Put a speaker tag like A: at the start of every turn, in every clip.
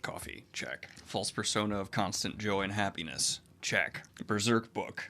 A: Coffee, check. False persona of constant joy and happiness, check. Berserk book,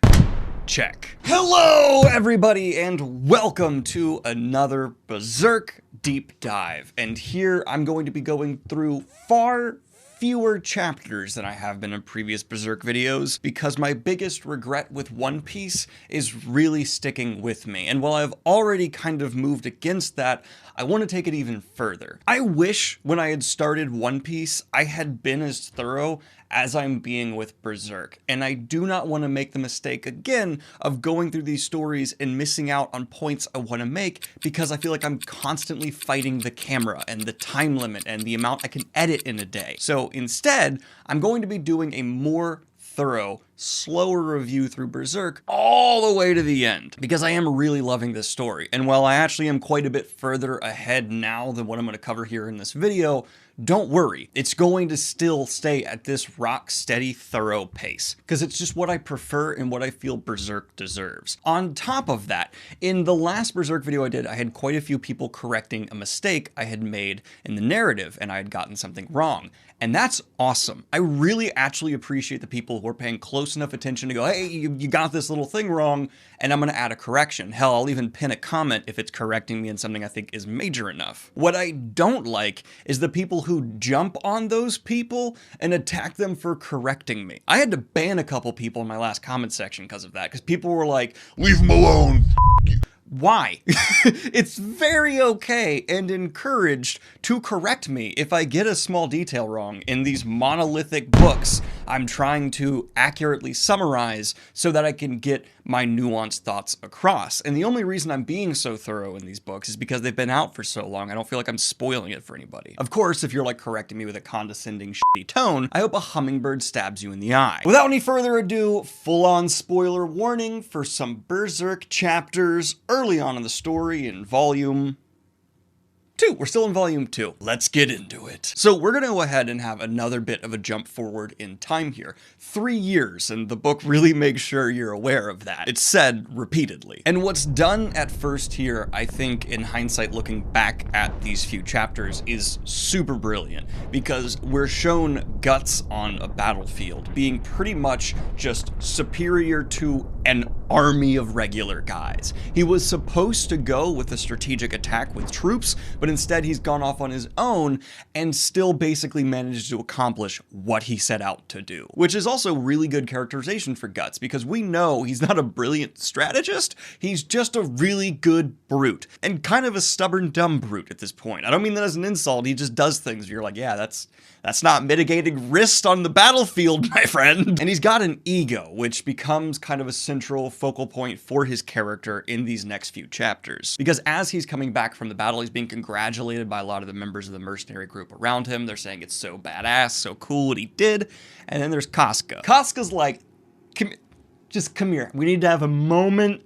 A: check. Hello, everybody, and welcome to another Berserk deep dive. And here I'm going to be going through far fewer chapters than I have been in previous Berserk videos, because my biggest regret with One Piece is really sticking with me. And while I've already kind of moved against that, I want to take it even further. I wish when I had started One Piece, I had been as thorough as I'm being with Berserk. And I do not want to make the mistake again of going through these stories and missing out on points I want to make, because I feel like I'm constantly fighting the camera and the time limit and the amount I can edit in a day. So instead, I'm going to be doing a more thorough, slower review through Berserk all the way to the end, because I am really loving this story. And while I actually am quite a bit further ahead now than what I'm going to cover here in this video, don't worry, it's going to still stay at this rock steady, thorough pace, because it's just what I prefer and what I feel Berserk deserves. On top of that, in the last Berserk video I did, I had quite a few people correcting a mistake I had made in the narrative, and I had gotten something wrong. And that's awesome. I really actually appreciate the people who are paying close enough attention to go, hey, you got this little thing wrong, and I'm going to add a correction. Hell, I'll even pin a comment if it's correcting me in something I think is major enough. What I don't like is the people who jump on those people and attack them for correcting me. I had to ban a couple people in my last comment section because of that, because people were like, leave him alone. Why? It's very okay and encouraged to correct me if I get a small detail wrong in these monolithic books I'm trying to accurately summarize so that I can get my nuanced thoughts across. And the only reason I'm being so thorough in these books is because they've been out for so long. I don't feel like I'm spoiling it for anybody. Of course, if you're like correcting me with a condescending shitty tone, I hope a hummingbird stabs you in the eye. Without any further ado, full-on spoiler warning for some Berserk chapters early on in the story in volume 2. We're still in volume 2. Let's get into it. So we're going to go ahead and have another bit of a jump forward in time here. 3 years, and the book really makes sure you're aware of that. It's said repeatedly. And what's done at first here, I think in hindsight looking back at these few chapters, is super brilliant, because we're shown Guts on a battlefield being pretty much just superior to an army of regular guys. He was supposed to go with a strategic attack with troops, but instead he's gone off on his own and still basically managed to accomplish what he set out to do. Which is also really good characterization for Guts, because we know he's not a brilliant strategist, he's just a really good brute. And kind of a stubborn, dumb brute at this point. I don't mean that as an insult, he just does things where you're like, yeah, that's not mitigating risk on the battlefield, my friend. And he's got an ego, which becomes kind of a central focal point for his character in these next few chapters. Because as he's coming back from the battle, he's being congratulated by a lot of the members of the mercenary group around him. They're saying it's so badass, so cool what he did. And then there's Casca. Casca's like, just come here. We need to have a moment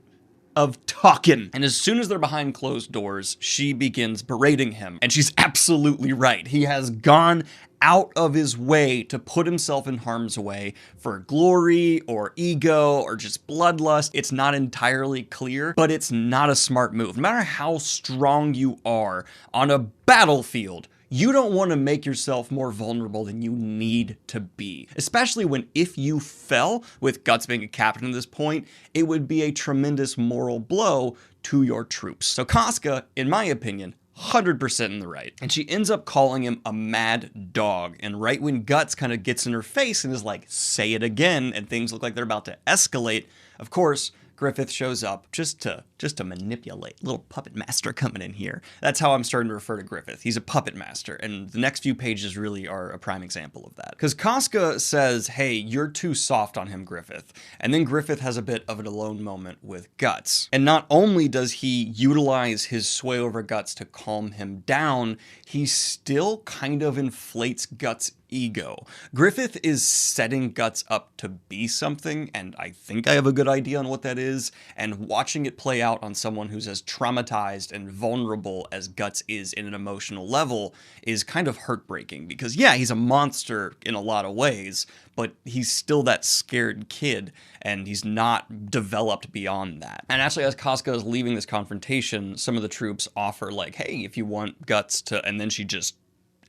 A: of talking. And as soon as they're behind closed doors, she begins berating him. And she's absolutely right. He has gone out of his way to put himself in harm's way for glory or ego or just bloodlust. It's not entirely clear, but it's not a smart move. No matter how strong you are on a battlefield, you don't want to make yourself more vulnerable than you need to be. Especially when, if you fell, with Guts being a captain at this point, it would be a tremendous moral blow to your troops. So Casca, in my opinion, 100% in the right. And she ends up calling him a mad dog. And right when Guts kind of gets in her face and is like, say it again, and things look like they're about to escalate, of course, Griffith shows up just to manipulate. Little puppet master coming in here. That's how I'm starting to refer to Griffith. He's a puppet master, and the next few pages really are a prime example of that. Because Casca says, hey, you're too soft on him, Griffith. And then Griffith has a bit of an alone moment with Guts. And not only does he utilize his sway over Guts to calm him down, he still kind of inflates Guts' ego. Griffith is setting Guts up to be something, and I think I have a good idea on what that is, and watching it play out on someone who's as traumatized and vulnerable as Guts is in an emotional level is kind of heartbreaking, because yeah, he's a monster in a lot of ways, but he's still that scared kid, and he's not developed beyond that. And actually, as Casca is leaving this confrontation, some of the troops offer like, hey, if you want Guts to, and then she just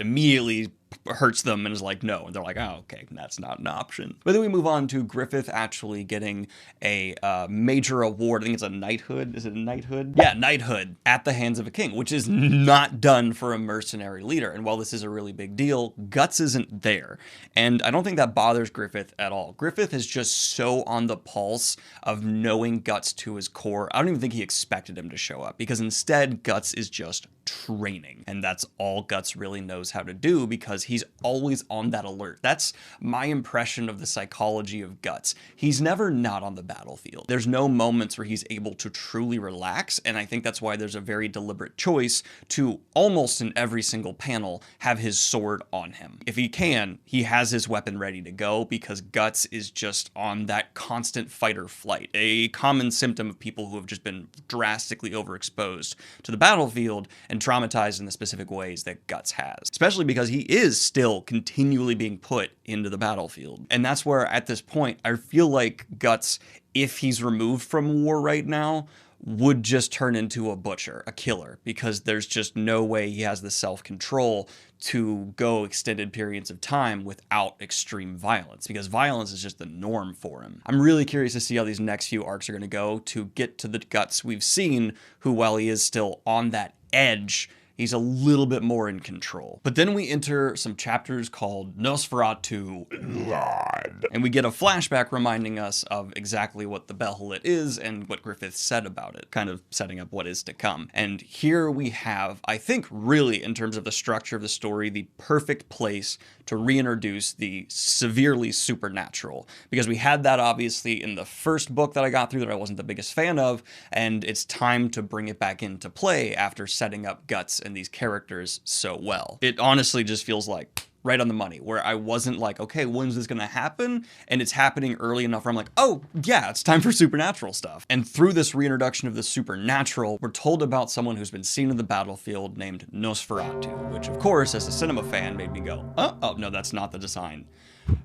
A: immediately hurts them and is like, no. And they're like, oh, okay, that's not an option. But then we move on to Griffith actually getting a major award. I think it's a knighthood. Is it a knighthood? Yeah, knighthood at the hands of a king, which is not done for a mercenary leader. And while this is a really big deal, Guts isn't there. And I don't think that bothers Griffith at all. Griffith is just so on the pulse of knowing Guts to his core. I don't even think he expected him to show up, because instead Guts is just training. And that's all Guts really knows how to do, because he's always on that alert. That's my impression of the psychology of Guts. He's never not on the battlefield. There's no moments where he's able to truly relax, and I think that's why there's a very deliberate choice to almost in every single panel have his sword on him. If he can, he has his weapon ready to go, because Guts is just on that constant fight or flight, a common symptom of people who have just been drastically overexposed to the battlefield and traumatized in the specific ways that Guts has, especially because he is still continually being put into the battlefield. And that's where at this point, I feel like Guts, if he's removed from war right now, would just turn into a butcher, a killer, because there's just no way he has the self-control to go extended periods of time without extreme violence, because violence is just the norm for him. I'm really curious to see how these next few arcs are going to go to get to the Guts we've seen, who, while he is still on that edge, he's a little bit more in control. But then we enter some chapters called NOSFERATU ZODD, and we get a flashback reminding us of exactly what the Behelit is and what Griffith said about it, kind of setting up what is to come. And here we have, I think really in terms of the structure of the story, the perfect place to reintroduce the severely supernatural, because we had that obviously in the first book that I got through that I wasn't the biggest fan of, and it's time to bring it back into play after setting up Guts and these characters so well. It honestly just feels like right on the money, where I wasn't like, okay, when's this gonna happen? And it's happening early enough where I'm like, oh yeah, it's time for supernatural stuff. And through this reintroduction of the supernatural, we're told about someone who's been seen in the battlefield named NOSFERATU, which of course, as a cinema fan, made me go, oh no, that's not the design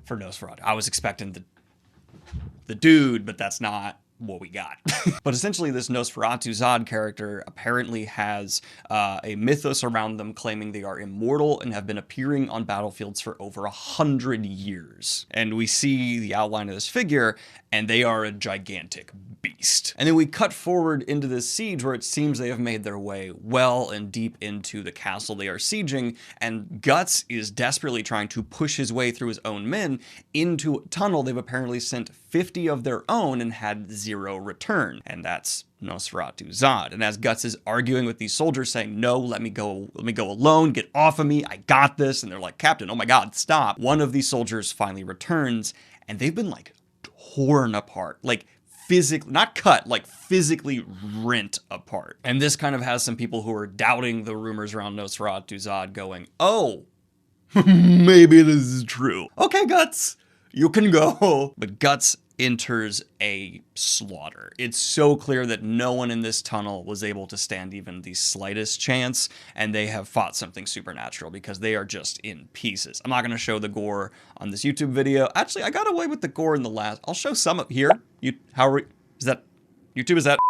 A: for NOSFERATU. I was expecting the dude, but that's not what we got. But essentially this NOSFERATU ZODD character apparently has a mythos around them claiming they are immortal and have been appearing on battlefields for over 100 years. And we see the outline of this figure, and they are a gigantic beast. And then we cut forward into this siege where it seems they have made their way well and deep into the castle they are sieging, and Guts is desperately trying to push his way through his own men into a tunnel they've apparently sent 50 of their own and had 0 return. And that's NOSFERATU ZODD. And as Guts is arguing with these soldiers saying, no, let me go alone, get off of me, I got this. And they're like, Captain, oh my God, stop. One of these soldiers finally returns, and they've been like torn apart, like physically, not cut, like physically rent apart. And this kind of has some people who are doubting the rumors around NOSFERATU ZODD going, oh, maybe this is true. Okay, Guts, you can go. But Guts enters a slaughter. It's so clear that no one in this tunnel was able to stand even the slightest chance, and they have fought something supernatural because they are just in pieces. I'm not going to show the gore on this YouTube video. Actually, I got away with the gore in the last. I'll show some up here. Is that YouTube? Is that?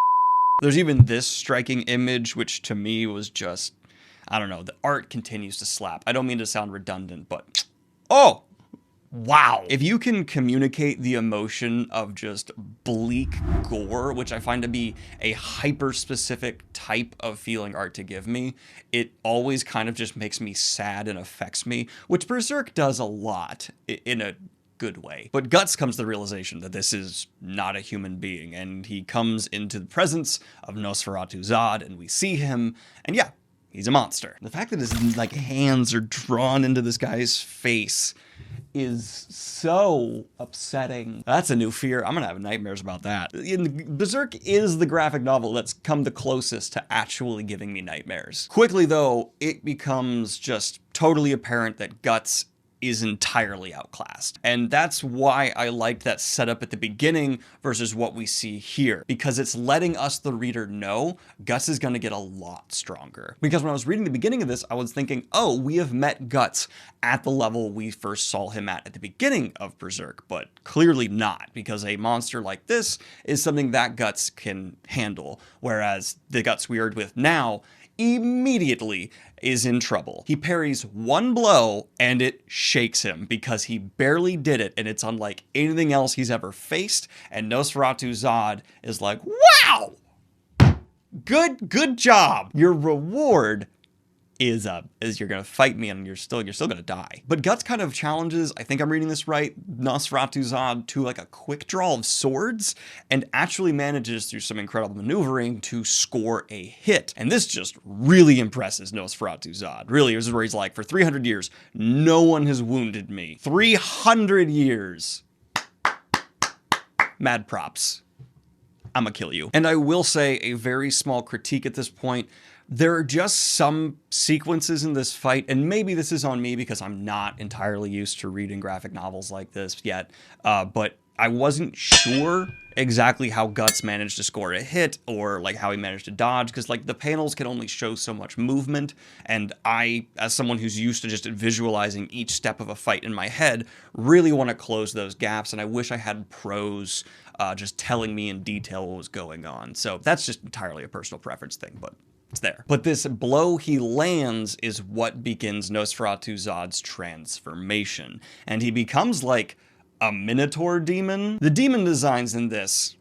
A: There's even this striking image, which to me was just, I don't know, the art continues to slap. I don't mean to sound redundant, but oh, wow. If you can communicate the emotion of just bleak gore, which I find to be a hyper-specific type of feeling art to give me, it always kind of just makes me sad and affects me, which Berserk does a lot in a good way. But Guts comes to the realization that this is not a human being, and he comes into the presence of NOSFERATU ZODD, and we see him, and yeah, he's a monster. The fact that his like hands are drawn into this guy's face is so upsetting. That's a new fear. I'm gonna have nightmares about that. Berserk is the graphic novel that's come the closest to actually giving me nightmares. Quickly though, it becomes just totally apparent that Guts is entirely outclassed. And that's why I liked that setup at the beginning versus what we see here, because it's letting us, the reader, know Guts is gonna get a lot stronger. Because when I was reading the beginning of this, I was thinking, oh, we have met Guts at the level we first saw him at the beginning of Berserk, but clearly not, because a monster like this is something that Guts can handle, whereas the Guts we are with now immediately is in trouble. He parries one blow and it shakes him because he barely did it, and it's unlike anything else he's ever faced, and NOSFERATU ZODD is like, wow! Good job! Your reward is you're gonna fight me and you're still gonna die. But Guts kind of challenges, I think I'm reading this right, NOSFERATU ZODD to like a quick draw of swords, and actually manages through some incredible maneuvering to score a hit. And this just really impresses NOSFERATU ZODD. Really, this is where he's like, for 300 years, no one has wounded me. 300 years. Mad props. I'ma kill you. And I will say a very small critique at this point. There are just some sequences in this fight, and maybe this is on me because I'm not entirely used to reading graphic novels like this yet, but I wasn't sure exactly how Guts managed to score a hit, or like how he managed to dodge, because like the panels can only show so much movement, and I, as someone who's used to just visualizing each step of a fight in my head, really want to close those gaps, and I wish I had pros just telling me in detail what was going on. So that's just entirely a personal preference thing, but it's there. But this blow he lands is what begins NOSFERATU ZODD's transformation, and he becomes like a minotaur demon. The demon designs in this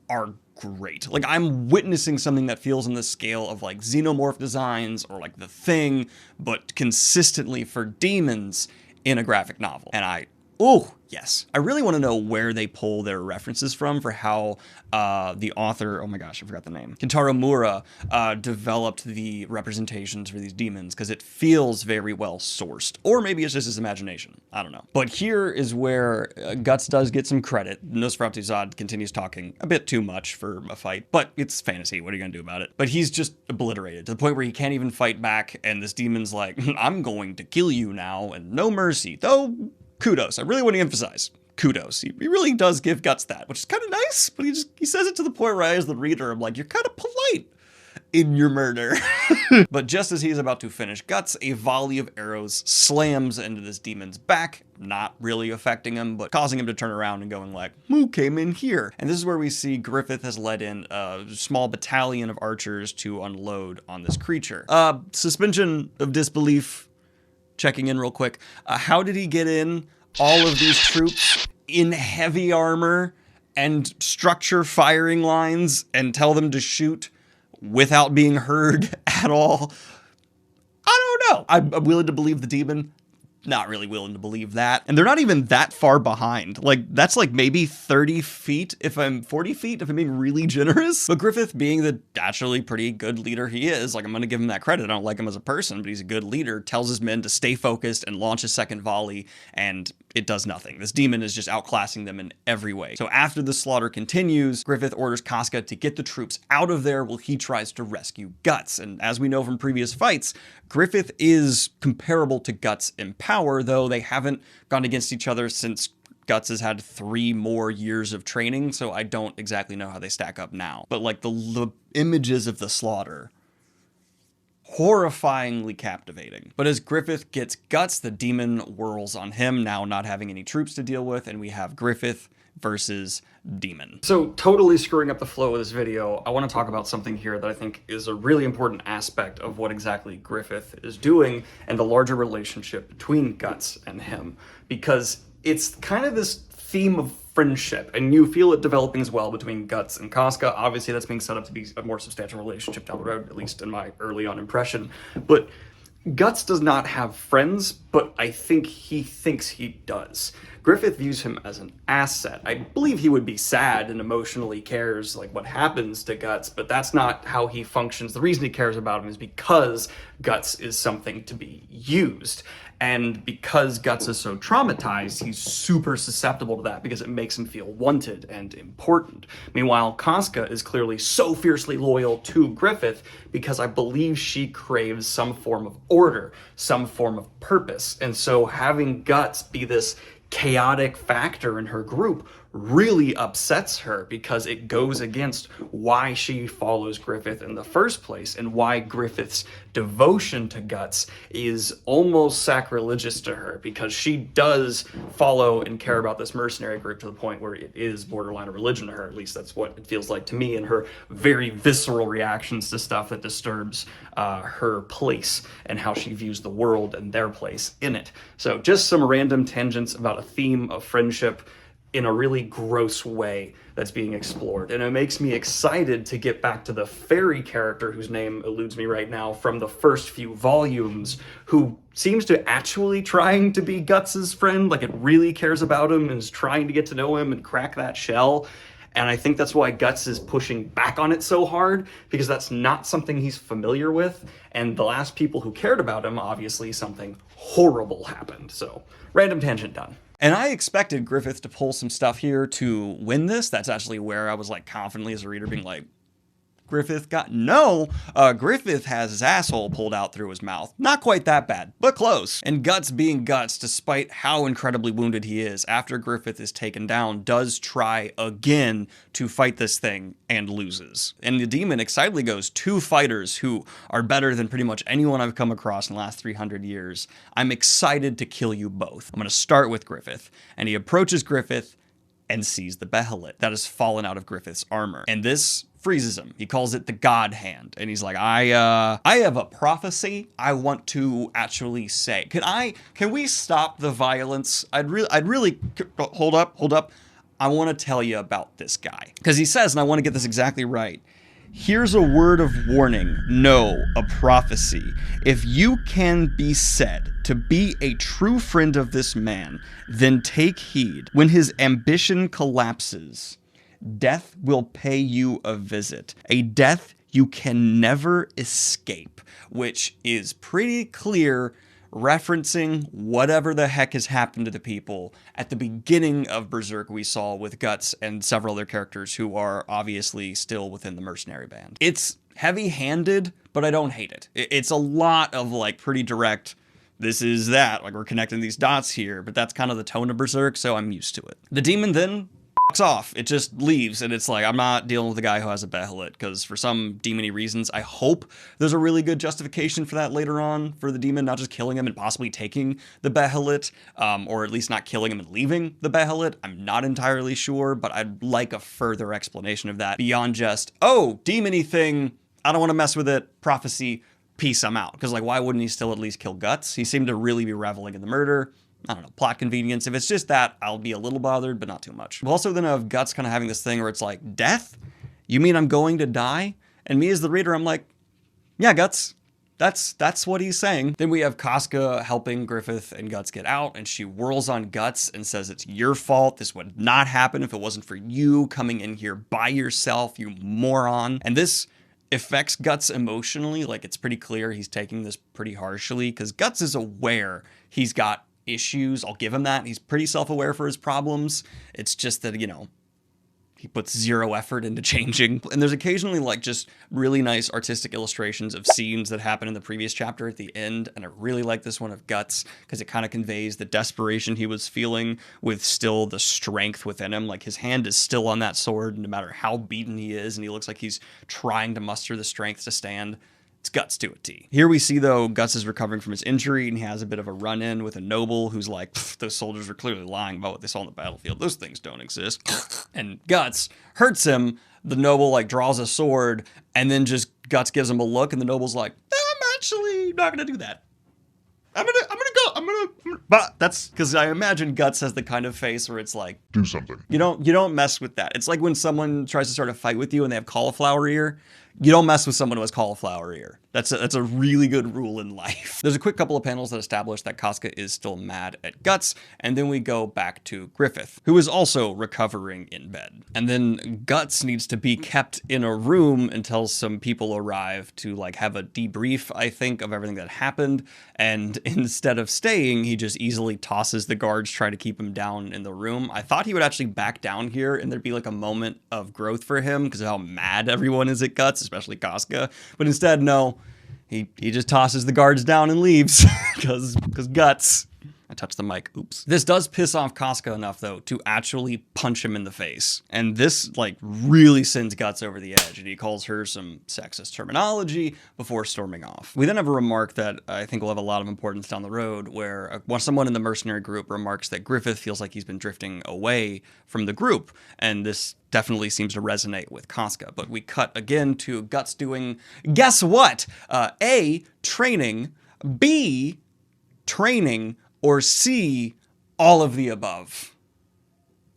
A: are great. Like, I'm witnessing something that feels on the scale of like Xenomorph designs or like The Thing, but consistently for demons in a graphic novel. And oh, yes. I really want to know where they pull their references from for how the author, oh my gosh, I forgot the name, Kentaro Miura, developed the representations for these demons, because it feels very well sourced. Or maybe it's just his imagination. I don't know. But here is where Guts does get some credit. NOSFERATU ZODD continues talking a bit too much for a fight, but it's fantasy. What are you going to do about it? But he's just obliterated to the point where he can't even fight back, and this demon's like, I'm going to kill you now, and no mercy. Though, kudos. I really want to emphasize kudos. He really does give Guts that, which is kind of nice, but he says it to the point where I, as the reader, I'm like, you're kind of polite in your murder. But just as he's about to finish Guts, a volley of arrows slams into this demon's back, not really affecting him, but causing him to turn around and going like, who came in here? And this is where we see Griffith has led in a small battalion of archers to unload on this creature. Suspension of disbelief. Checking in real quick. How did he get in all of these troops in heavy armor and structure firing lines and tell them to shoot without being heard at all? I don't know. I'm willing to believe the demon. Not really willing to believe that. And they're not even that far behind. Like, that's like maybe 30 feet, if I'm 40 feet, if I'm being really generous. But Griffith, being the naturally pretty good leader he is, like, I'm gonna give him that credit. I don't like him as a person, but he's a good leader, tells his men to stay focused and launch a second volley, and it does nothing. This demon is just outclassing them in every way. So after the slaughter continues, Griffith orders Casca to get the troops out of there while he tries to rescue Guts. And as we know from previous fights, Griffith is comparable to Guts in power, though they haven't gone against each other since Guts has had 3 more years of training, so I don't exactly know how they stack up now. But like the images of the slaughter, horrifyingly captivating. But as Griffith gets Guts, the demon whirls on him, now not having any troops to deal with, and we have Griffith versus demon. So totally screwing up the flow of this video, I want to talk about something here that I think is a really important aspect of what exactly Griffith is doing and the larger relationship between Guts and him, because it's kind of this theme of friendship, and you feel it developing as well between Guts and Casca. Obviously that's being set up to be a more substantial relationship down the road, at least in my early on impression. But Guts does not have friends, but I think he thinks he does. Griffith views him as an asset. I believe he would be sad and emotionally cares like what happens to Guts, but that's not how he functions. The reason he cares about him is because Guts is something to be used. And because Guts is so traumatized, he's super susceptible to that because it makes him feel wanted and important. Meanwhile, Casca is clearly so fiercely loyal to Griffith because I believe she craves some form of order, some form of purpose. And so having Guts be this chaotic factor in her group really upsets her because it goes against why she follows Griffith in the first place and why Griffith's devotion to Guts is almost sacrilegious to her, because she does follow and care about this mercenary group to the point where it is borderline a religion to her. At least that's what it feels like to me, and her very visceral reactions to stuff that disturbs her place and how she views the world and their place in it. So just some random tangents about a theme of friendship in a really gross way that's being explored. And it makes me excited to get back to the fairy character whose name eludes me right now from the first few volumes, who seems to actually trying to be Guts's friend, like it really cares about him and is trying to get to know him and crack that shell. And I think that's why Guts is pushing back on it so hard, because that's not something he's familiar with. And the last people who cared about him, obviously something horrible happened. So, random tangent done. And I expected Griffith to pull some stuff here to win this. That's actually where I was like confidently as a reader being like, Griffith got... No! Griffith has his asshole pulled out through his mouth. Not quite that bad, but close. And Guts being Guts, despite how incredibly wounded he is, after Griffith is taken down, does try again to fight this thing and loses. And the demon excitedly goes, 2 fighters who are better than pretty much anyone I've come across in the last 300 years. I'm excited to kill you both. I'm going to start with Griffith. And he approaches Griffith and sees the behelit that has fallen out of Griffith's armor. And this freezes him. He calls it the God Hand. And he's like, I have a prophecy I want to actually say. Can we stop the violence? I'd really, hold up. I want to tell you about this guy. Because he says, and I want to get this exactly right, here's a word of warning. No, a prophecy. If you can be said to be a true friend of this man, then take heed. When his ambition collapses, death will pay you a visit. A death you can never escape, which is pretty clear, referencing whatever the heck has happened to the people at the beginning of Berserk we saw with Guts and several other characters who are obviously still within the mercenary band. It's heavy-handed, but I don't hate it. It's a lot of like pretty direct, this is that, like we're connecting these dots here, but that's kind of the tone of Berserk, so I'm used to it. The demon then fucks off. It just leaves, and it's like, I'm not dealing with a guy who has a behelit, because for some demony reasons, I hope there's a really good justification for that later on, for the demon not just killing him and possibly taking the behelit, or at least not killing him and leaving the behelit. I'm not entirely sure, but I'd like a further explanation of that beyond just, oh, demony thing, I don't want to mess with it, prophecy, peace, I'm out. Because like, why wouldn't he still at least kill Guts? He seemed to really be reveling in the murder. I don't know, plot convenience. If it's just that, I'll be a little bothered, but not too much. We'll also then have Guts kind of having this thing where it's like, death? You mean I'm going to die? And me as the reader, I'm like, yeah, Guts. That's what he's saying. Then we have Casca helping Griffith and Guts get out, and she whirls on Guts and says it's your fault. This would not happen if it wasn't for you coming in here by yourself, you moron. And this affects Guts emotionally. Like, it's pretty clear he's taking this pretty harshly, because Guts is aware he's got issues. I'll give him that. He's pretty self-aware for his problems. It's just that, you know, he puts zero effort into changing. And there's occasionally like just really nice artistic illustrations of scenes that happen in the previous chapter at the end. And I really like this one of Guts, because it kind of conveys the desperation he was feeling with still the strength within him. Like, his hand is still on that sword no matter how beaten he is. And he looks like he's trying to muster the strength to stand. It's Guts to a T. Here we see, though, Guts is recovering from his injury, and he has a bit of a run-in with a noble who's like, those soldiers are clearly lying about what they saw on the battlefield. Those things don't exist. And Guts hurts him. The noble, like, draws a sword, and then just Guts gives him a look, and the noble's like, I'm actually not gonna do that. I'm gonna go. But that's because I imagine Guts has the kind of face where it's like,
B: do something.
A: You don't mess with that. It's like when someone tries to start a fight with you and they have cauliflower ear. You don't mess with someone who has cauliflower ear. That's a really good rule in life. There's a quick couple of panels that establish that Casca is still mad at Guts, and then we go back to Griffith, who is also recovering in bed. And then Guts needs to be kept in a room until some people arrive to like have a debrief, I think, of everything that happened. And instead of staying, he just easily tosses the guards trying to keep him down in the room. I thought he would actually back down here and there'd be like a moment of growth for him because of how mad everyone is at Guts, especially Casca. But instead, no. He just tosses the guards down and leaves because Guts. I touched the mic, oops. This does piss off Casca enough, though, to actually punch him in the face. And this, like, really sends Guts over the edge, and he calls her some sexist terminology before storming off. We then have a remark that I think will have a lot of importance down the road, where someone in the mercenary group remarks that Griffith feels like he's been drifting away from the group, and this definitely seems to resonate with Casca. But we cut again to Guts doing, guess what? A, training, B, training, or C, all of the above.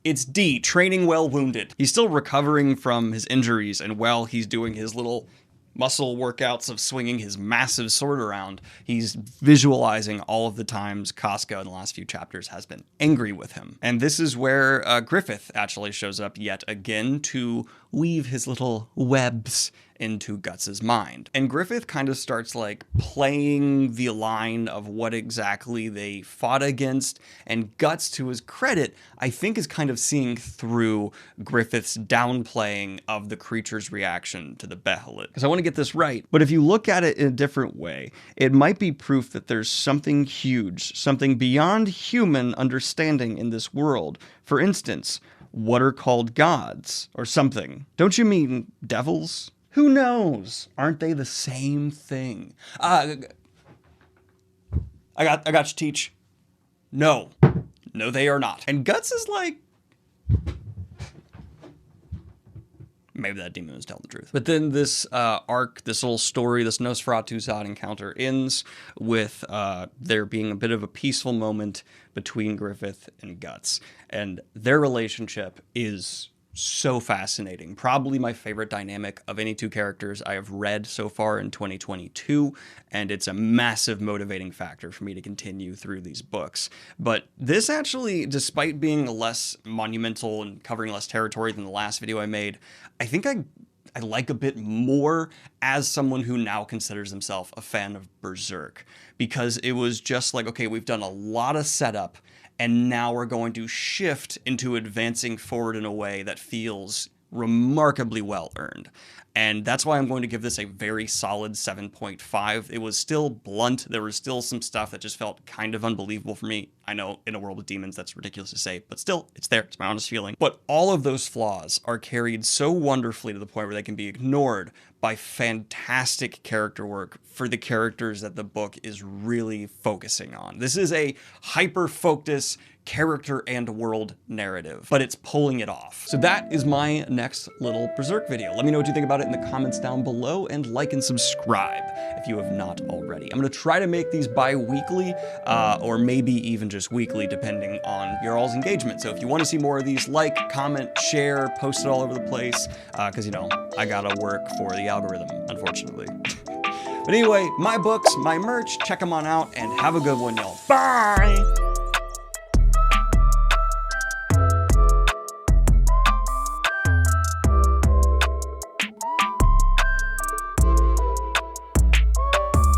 A: It's D, training while wounded. He's still recovering from his injuries, and while he's doing his little muscle workouts of swinging his massive sword around, he's visualizing all of the times Casca in the last few chapters has been angry with him. And this is where Griffith actually shows up yet again to weave his little webs into Guts's mind. And Griffith kind of starts like playing the line of what exactly they fought against, and Guts, to his credit, I think is kind of seeing through Griffith's downplaying of the creature's reaction to the Behelit. Because I want to get this right, but if you look at it in a different way, it might be proof that there's something huge, something beyond human understanding in this world. For instance, what are called gods or something? Don't you mean devils? Who knows? Aren't they the same thing? I got you, Teach. No, they are not. And Guts is like, maybe that demon was telling the truth. But then this arc, this little story, this NOSFERATU ZODD encounter ends with there being a bit of a peaceful moment between Griffith and Guts. And their relationship is so fascinating. Probably my favorite dynamic of any two characters I have read so far in 2022, and it's a massive motivating factor for me to continue through these books. But this actually, despite being less monumental and covering less territory than the last video I made, I think I like a bit more as someone who now considers himself a fan of Berserk, because it was just like, okay, we've done a lot of setup, and now we're going to shift into advancing forward in a way that feels remarkably well earned. And that's why I'm going to give this a very solid 7.5. It was still blunt. There was still some stuff that just felt kind of unbelievable for me. I know in a world with demons, that's ridiculous to say, but still, it's there. It's my honest feeling. But all of those flaws are carried so wonderfully to the point where they can be ignored by fantastic character work for the characters that the book is really focusing on. This is a hyper-focused character and world narrative, but it's pulling it off. So that is my next little Berserk video. Let me know what you think about it in the comments down below, and like and subscribe if you have not already. I'm gonna try to make these bi-weekly, or maybe even just weekly, depending on your all's engagement. So if you want to see more of these, like, comment, share, post it all over the place, because, you know, I gotta work for the algorithm, unfortunately. But anyway, my books, my merch, check them on out, and have a good one, y'all. Bye!